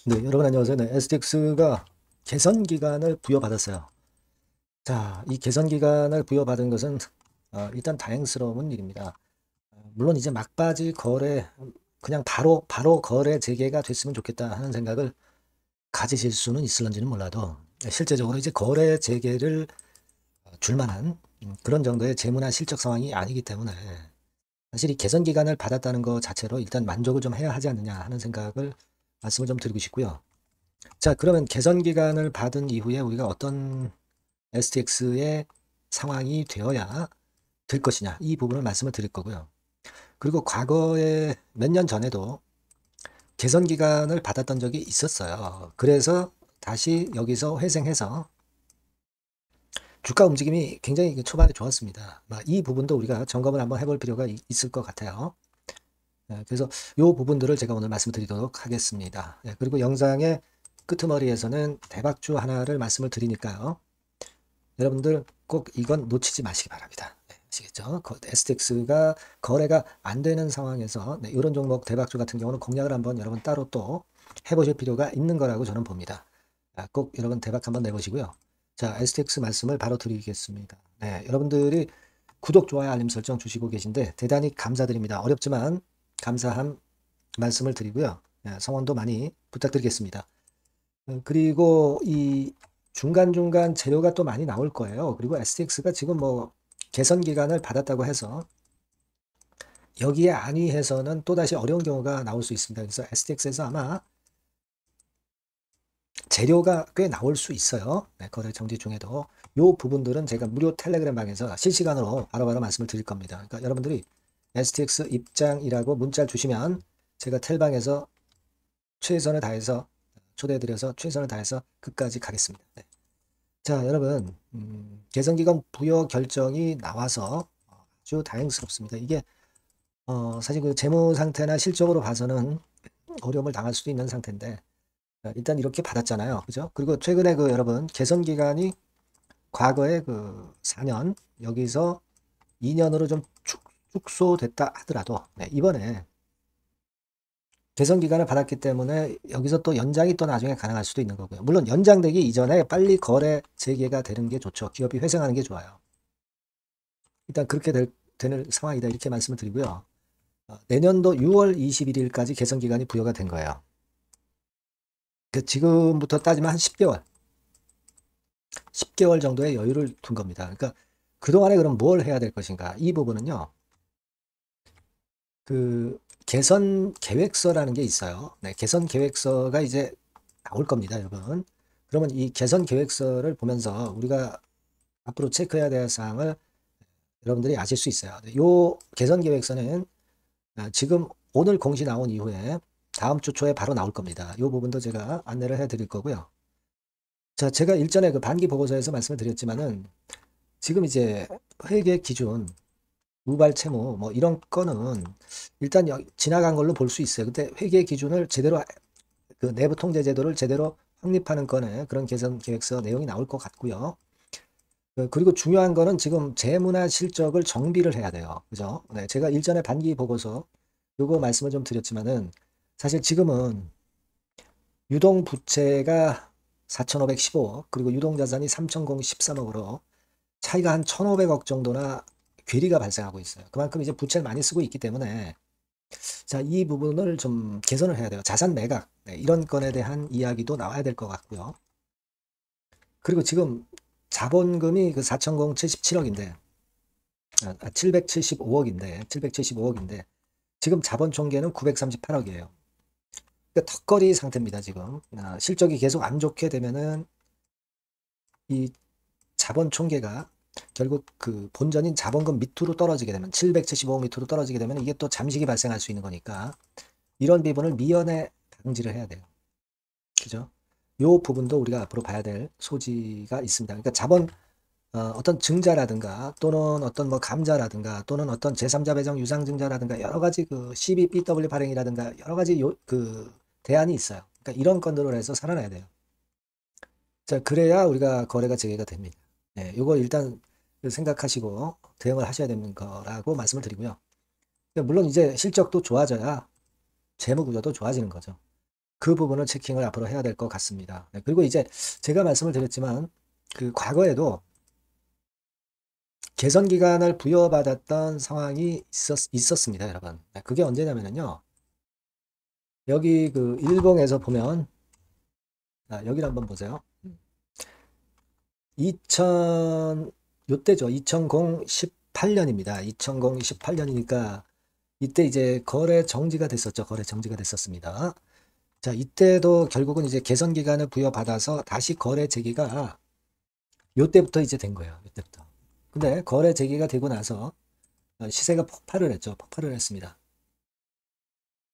네, 여러분 안녕하세요. 네, STX가 개선 기간을 부여받았어요. 자, 이 개선 기간을 부여받은 것은 일단 다행스러운 일입니다. 물론 이제 막바지 거래 그냥 바로 거래 재개가 됐으면 좋겠다 하는 생각을 가지실 수는 있을런지는 몰라도 실제적으로 이제 거래 재개를 줄 만한 그런 정도의 재무나 실적 상황이 아니기 때문에 사실 이 개선 기간을 받았다는 것 자체로 일단 만족을 좀 해야 하지 않느냐 하는 생각을 말씀을 좀 드리고 싶고요. 자, 그러면 개선 기간을 받은 이후에 우리가 어떤 STX의 상황이 되어야 될 것이냐, 이 부분을 말씀을 드릴 거고요. 그리고 과거에 몇 년 전에도 개선 기간을 받았던 적이 있었어요. 그래서 다시 여기서 회생해서 주가 움직임이 굉장히 초반에 좋았습니다. 이 부분도 우리가 점검을 한번 해볼 필요가 있을 것 같아요. 그래서 이 부분들을 제가 오늘 말씀드리도록 하겠습니다. 그리고 영상의 끄트머리에서는 대박주 하나를 말씀을 드리니까요. 여러분들 꼭 이건 놓치지 마시기 바랍니다. 아시겠죠? STX가 거래가 안 되는 상황에서 이런 종목 대박주 같은 경우는 공략을 한번 여러분 따로 또 해보실 필요가 있는 거라고 저는 봅니다. 꼭 여러분 대박 한번 내보시고요. 자, STX 말씀을 바로 드리겠습니다. 네, 여러분들이 구독, 좋아요, 알림 설정 주시고 계신데 대단히 감사드립니다. 어렵지만 감사한 말씀을 드리고요. 성원도 많이 부탁드리겠습니다. 그리고 이 중간중간 재료가 또 많이 나올 거예요. 그리고 STX가 지금 뭐 개선 기간을 받았다고 해서 여기에 안위해서는 또다시 어려운 경우가 나올 수 있습니다. 그래서 STX에서 아마 재료가 꽤 나올 수 있어요. 거래 정지 중에도. 요 부분들은 제가 무료 텔레그램 방에서 실시간으로 바로바로 말씀을 드릴 겁니다. 그러니까 여러분들이 STX 입장이라고 문자를 주시면 제가 텔방에서 최선을 다해서 초대해드려서 최선을 다해서 끝까지 가겠습니다. 네. 자, 여러분, 개선기간 부여 결정이 나와서 아주 다행스럽습니다. 이게 사실 그 재무 상태나 실적으로 봐서는 어려움을 당할 수도 있는 상태인데 일단 이렇게 받았잖아요. 그죠? 그리고 최근에 그 여러분 개선 기간이 과거에 그 4년 여기서 2년으로 좀 축소됐다 하더라도 이번에 개선 기간을 받았기 때문에 여기서 또 연장이 또 나중에 가능할 수도 있는 거고요. 물론 연장되기 이전에 빨리 거래 재개가 되는 게 좋죠. 기업이 회생하는 게 좋아요. 일단 그렇게 되는 상황이다 이렇게 말씀을 드리고요. 내년도 6월 21일까지 개선 기간이 부여가 된 거예요. 지금부터 따지면 한 10개월 정도의 여유를 둔 겁니다. 그러니까 그동안에 그럼 뭘 해야 될 것인가? 이 부분은요. 그 개선 계획서라는 게 있어요. 네, 개선 계획서가 이제 나올 겁니다, 여러분. 그러면 이 개선 계획서를 보면서 우리가 앞으로 체크해야 될 사항을 여러분들이 아실 수 있어요. 요 개선 계획서는 지금 오늘 공시 나온 이후에 다음 주 초에 바로 나올 겁니다. 이 부분도 제가 안내를 해드릴 거고요. 자, 제가 일전에 그 반기 보고서에서 말씀을 드렸지만은 지금 이제 회계 기준, 우발 채무 뭐 이런 거는 일단 지나간 걸로 볼 수 있어요. 근데 회계 기준을 제대로 그 내부 통제 제도를 제대로 확립하는 건에 그런 개선 계획서 내용이 나올 것 같고요. 그리고 중요한 거는 지금 재무나 실적을 정비를 해야 돼요. 그죠? 네, 제가 일전에 반기 보고서 요거 말씀을 좀 드렸지만은 사실 지금은 유동 부채가 4,515억 그리고 유동 자산이 3,013억으로 차이가 한 1,500억 정도나 괴리가 발생하고 있어요. 그만큼 이제 부채를 많이 쓰고 있기 때문에 자, 이 부분을 좀 개선을 해야 돼요. 자산 매각 이런 건에 대한 이야기도 나와야 될 것 같고요. 그리고 지금 자본금이 그 4,077억인데 775억인데 지금 자본 총계는 938억이에요. 그러니까 턱걸이 상태입니다, 지금. 실적이 계속 안 좋게 되면은 이 자본 총계가 결국 그 본전인 자본금 밑으로 떨어지게 되면 775억 밑으로 떨어지게 되면 이게 또 잠식이 발생할 수 있는 거니까 이런 부분을 미연에 방지를 해야 돼요. 그죠? 요 부분도 우리가 앞으로 봐야 될 소지가 있습니다. 그러니까 자본 어떤 증자라든가 또는 어떤 뭐 감자라든가 또는 어떤 제3자 배정 유상증자라든가 여러 가지 그 CBBW 발행이라든가 여러 가지 그 대안이 있어요. 그러니까 이런 건들을 해서 살아나야 돼요. 자, 그래야 우리가 거래가 재개가 됩니다. 네, 요거 일단 생각하시고 대응을 하셔야 되는 거라고 말씀을 드리고요. 물론 이제 실적도 좋아져야 재무 구조도 좋아지는 거죠. 그 부분을 체킹을 앞으로 해야 될 것 같습니다. 네, 그리고 이제 제가 말씀을 드렸지만 그 과거에도 개선 기간을 부여받았던 상황이 있었습니다, 여러분. 네, 그게 언제냐면요. 여기 그 일봉에서 보면 여기를 한번 보세요. 요때죠. 2018년입니다. 2018년이니까 이때 이제 거래 정지가 됐었죠. 거래 정지가 됐었습니다. 자, 이때도 결국은 이제 개선 기간을 부여받아서 다시 거래 재개가 요때부터 이제 된 거예요. 요때부터. 근데 거래 재개가 되고 나서 시세가 폭발을 했죠. 폭발을 했습니다.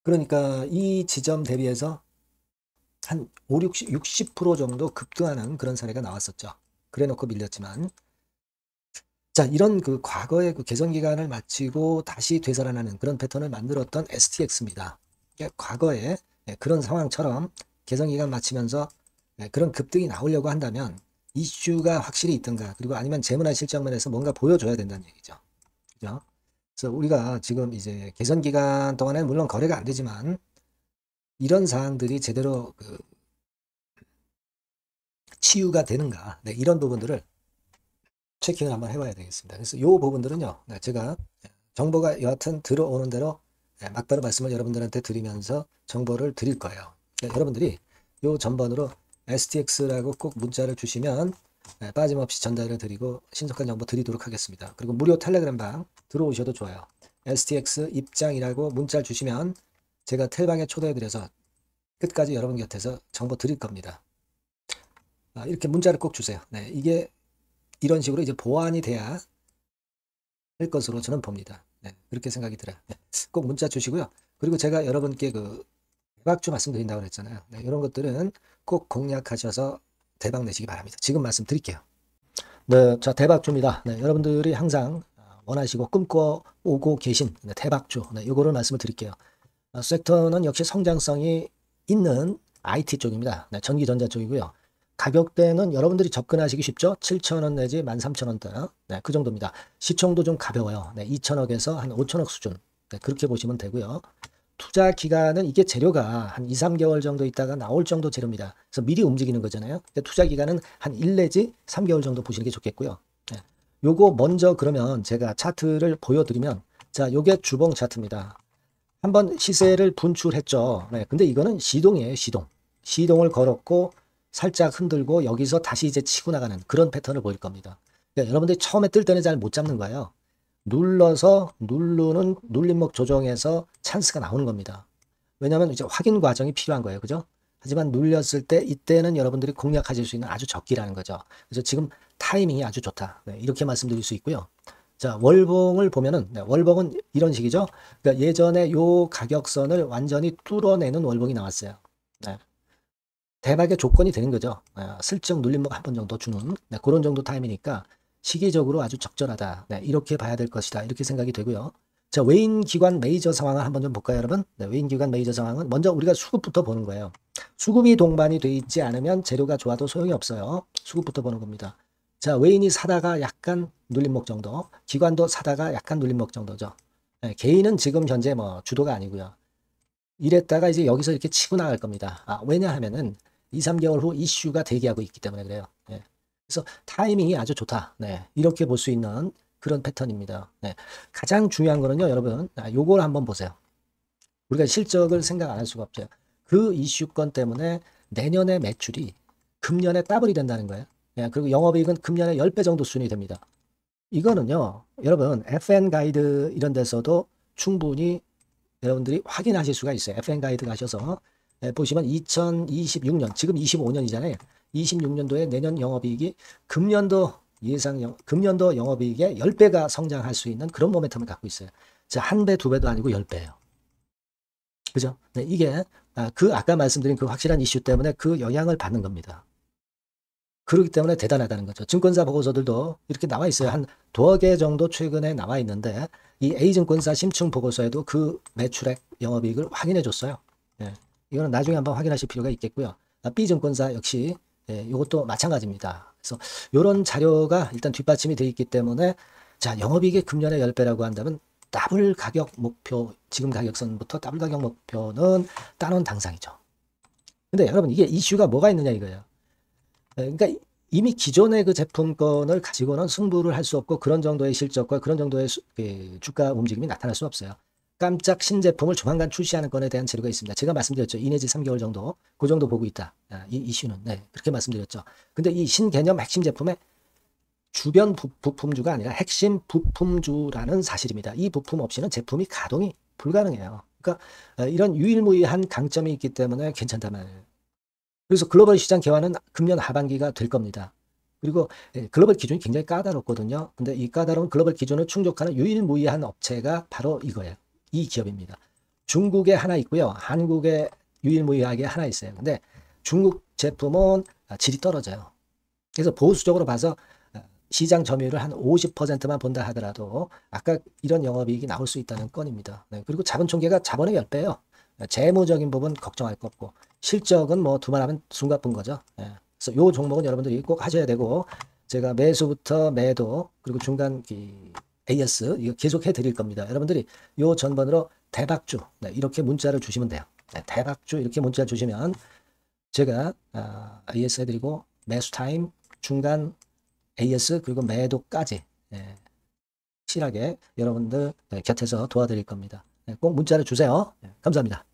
그러니까 이 지점 대비해서 한 5, 60% 정도 급등하는 그런 사례가 나왔었죠. 그래 놓고 밀렸지만. 자, 이런 그 과거의 그 개선 기간을 마치고 다시 되살아나는 그런 패턴을 만들었던 STX입니다. 과거에 그런 상황처럼 개선 기간 마치면서 그런 급등이 나오려고 한다면 이슈가 확실히 있든가, 그리고 아니면 재무나 실적면에서 뭔가 보여줘야 된다는 얘기죠. 그죠? 그래서 우리가 지금 이제 개선 기간 동안에 물론 거래가 안 되지만 이런 사항들이 제대로 그 치유가 되는가, 네, 이런 부분들을 체킹을 한번 해봐야 되겠습니다. 그래서 이 부분들은요, 제가 정보가 여하튼 들어오는 대로 막바로 말씀을 여러분들한테 드리면서 정보를 드릴 거예요. 여러분들이 이 전번으로 STX라고 꼭 문자를 주시면 빠짐없이 전달을 드리고 신속한 정보 드리도록 하겠습니다. 그리고 무료 텔레그램 방 들어오셔도 좋아요. STX 입장이라고 문자를 주시면 제가 텔방에 초대해드려서 끝까지 여러분 곁에서 정보 드릴 겁니다. 이렇게 문자를 꼭 주세요. 네, 이게 이런 식으로 이제 보완이 돼야 할 것으로 저는 봅니다. 네, 그렇게 생각이 들어요. 네, 꼭 문자 주시고요. 그리고 제가 여러분께 그 대박주 말씀드린다고 그랬잖아요. 네, 이런 것들은 꼭 공략하셔서 대박 내시기 바랍니다. 지금 말씀드릴게요. 네, 자, 대박주입니다. 네, 여러분들이 항상 원하시고 꿈꿔오고 계신 대박주, 네, 요거를 말씀을 드릴게요. 섹터는 역시 성장성이 있는 IT 쪽입니다. 네, 전기전자 쪽이고요. 가격대는 여러분들이 접근하시기 쉽죠? 7,000원 내지 13,000원대. 네, 그 정도입니다. 시총도 좀 가벼워요. 네, 2천억에서 한 5천억 수준. 네, 그렇게 보시면 되고요. 투자 기간은 이게 재료가 한 2, 3개월 정도 있다가 나올 정도 재료입니다. 그래서 미리 움직이는 거잖아요. 투자 기간은 한 1 내지 3개월 정도 보시는 게 좋겠고요. 네, 요거 먼저 그러면 제가 차트를 보여드리면, 자, 요게 주봉 차트입니다. 한번 시세를 분출했죠. 네, 근데 이거는 시동이에요, 시동. 시동을 걸었고 살짝 흔들고 여기서 다시 이제 치고 나가는 그런 패턴을 보일 겁니다. 그러니까 여러분들이 처음에 뜰 때는 잘 못 잡는 거예요. 눌러서 누르는 눌림목 조정에서 찬스가 나오는 겁니다. 왜냐하면 이제 확인 과정이 필요한 거예요. 그죠? 하지만 눌렸을 때 이때는 여러분들이 공략하실 수 있는 아주 적기라는 거죠. 그래서 지금 타이밍이 아주 좋다. 네, 이렇게 말씀드릴 수 있고요. 자, 월봉을 보면은, 네, 월봉은 이런 식이죠. 그러니까 예전에 요 가격선을 완전히 뚫어내는 월봉이 나왔어요. 네. 대박의 조건이 되는 거죠. 슬쩍 눌림목 한 번 정도 주는, 네, 그런 정도 타임이니까 시기적으로 아주 적절하다. 네, 이렇게 봐야 될 것이다. 이렇게 생각이 되고요. 자, 외인 기관 메이저 상황을 한번 좀 볼까요, 여러분? 네, 외인 기관 메이저 상황은 먼저 우리가 수급부터 보는 거예요. 수급이 동반이 돼 있지 않으면 재료가 좋아도 소용이 없어요. 수급부터 보는 겁니다. 자, 외인이 사다가 약간 눌림목 정도, 기관도 사다가 약간 눌림목 정도죠. 네, 개인은 지금 현재 뭐 주도가 아니고요. 이랬다가 이제 여기서 이렇게 치고 나갈 겁니다. 왜냐하면은 2, 3개월 후 이슈가 대기하고 있기 때문에 그래요. 네. 그래서 타이밍이 아주 좋다. 네. 이렇게 볼 수 있는 그런 패턴입니다. 네. 가장 중요한 거는요, 여러분, 요걸 한번 보세요. 우리가 실적을 생각 안 할 수가 없어요. 그 이슈건 때문에 내년의 매출이 금년에 더블이 된다는 거예요. 네. 그리고 영업이익은 금년에 10배 정도 수준이 됩니다. 이거는요, 여러분, FN 가이드 이런 데서도 충분히 여러분들이 확인하실 수가 있어요. FN 가이드 가셔서 보시면 2026년, 지금 25년이잖아요. 26년도에 내년 영업이익이 금년도 금년도 영업이익의 10배가 성장할 수 있는 그런 모멘텀을 갖고 있어요. 자, 한 배, 두 배도 아니고 10배예요. 그죠? 네, 이게 아까 말씀드린 그 확실한 이슈 때문에 그 영향을 받는 겁니다. 그렇기 때문에 대단하다는 거죠. 증권사 보고서들도 이렇게 나와 있어요. 한 두어 개 정도 최근에 나와 있는데 이 A증권사 심층 보고서에도 그 매출액 영업이익을 확인해 줬어요. 예, 이거는 나중에 한번 확인하실 필요가 있겠고요. B증권사 역시 이것도 마찬가지입니다. 그래서 이런 자료가 일단 뒷받침이 되어 있기 때문에 자, 영업이익이 금년에 10배라고 한다면 더블 가격 목표, 지금 가격선부터 더블 가격 목표는 따놓은 당상이죠. 근데 여러분 이게 이슈가 뭐가 있느냐 이거예요. 그러니까 이미 기존의 그 제품권을 가지고는 승부를 할 수 없고 그런 정도의 실적과 그런 정도의 주가 움직임이 나타날 수 없어요. 깜짝 신제품을 조만간 출시하는 건에 대한 재료가 있습니다. 제가 말씀드렸죠. 2 내지 3개월 정도, 그 정도 보고 있다. 이 이슈는. 네, 그렇게 말씀드렸죠. 근데 이 신개념 핵심 제품의 주변 부품주가 아니라 핵심 부품주라는 사실입니다. 이 부품 없이는 제품이 가동이 불가능해요. 그러니까 이런 유일무이한 강점이 있기 때문에 괜찮단 말이에요. 그래서 글로벌 시장 개화는 금년 하반기가 될 겁니다. 그리고 글로벌 기준이 굉장히 까다롭거든요. 근데 이 까다로운 글로벌 기준을 충족하는 유일무이한 업체가 바로 이거예요. 이 기업입니다. 중국에 하나 있고요. 한국에 유일무이하게 하나 있어요. 근데 중국 제품은 질이 떨어져요. 그래서 보수적으로 봐서 시장 점유율을 한 50%만 본다 하더라도 아까 이런 영업이익이 나올 수 있다는 건입니다. 네, 그리고 자본 총계가 자본의 10배예요. 재무적인 부분 걱정할 거 없고 실적은 뭐 두말하면 숨가쁜 거죠. 네, 그래서 요 종목은 여러분들이 꼭 하셔야 되고 제가 매수부터 매도 그리고 중간 AS 이거 계속 해드릴 겁니다. 여러분들이 요 전번으로 대박주 네, 이렇게 문자를 주시면 돼요. 네, 대박주 이렇게 문자 주시면 제가 AS 해드리고 매수 타임 중간 AS 그리고 매도까지 확실하게 여러분들 곁에서 도와드릴 겁니다. 꼭 문자를 주세요. 감사합니다.